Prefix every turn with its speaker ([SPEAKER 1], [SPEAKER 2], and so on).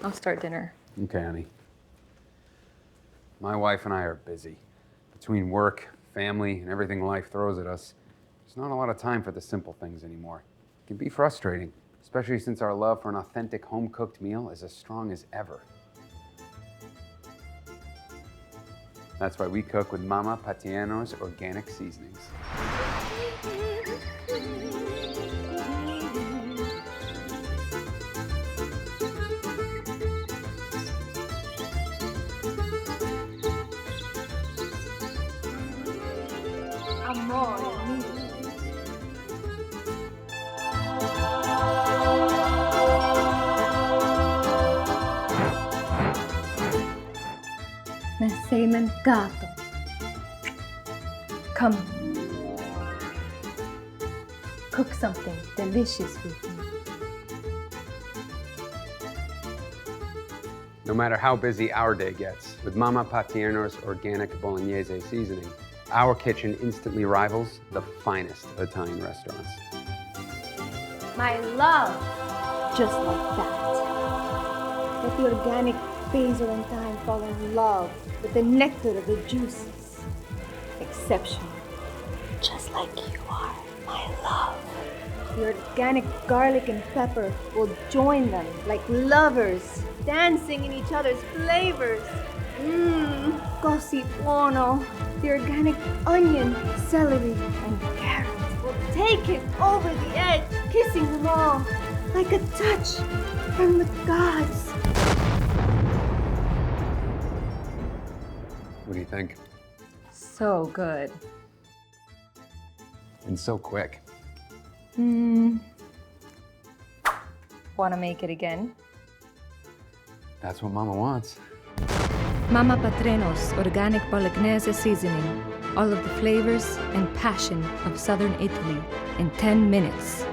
[SPEAKER 1] I'll start dinner.
[SPEAKER 2] Okay, honey. My wife and I are busy. Between work, family, and everything life throws at us, there's not a lot of time for the simple things anymore. It can be frustrating, especially since our love for an authentic home-cooked meal is as strong as ever. That's why we cook with Mama Patierno's organic seasonings.
[SPEAKER 3] Amore mio.
[SPEAKER 1] Me sei mancato. Come. Cook something delicious with me.
[SPEAKER 2] No matter how busy our day gets, with Mama Patierno's Organic Bolognese seasoning, our kitchen instantly rivals the finest Italian restaurants.
[SPEAKER 3] My love, just like that. Let the organic basil and thyme fall in love with the nectar of the juices. Exceptional, just like you are, my love. The organic garlic and pepper will join them like lovers, dancing in each other's flavors. Così buono. The organic onion, celery, and carrot will take it over the edge, kissing them all like a touch from the gods.
[SPEAKER 2] What do you think?
[SPEAKER 1] So good.
[SPEAKER 2] And so quick.
[SPEAKER 1] Wanna make it again?
[SPEAKER 2] That's what Mama wants.
[SPEAKER 1] Mama Patierno's Organic Bolognese Seasoning. All of the flavors and passion of Southern Italy in 10 minutes.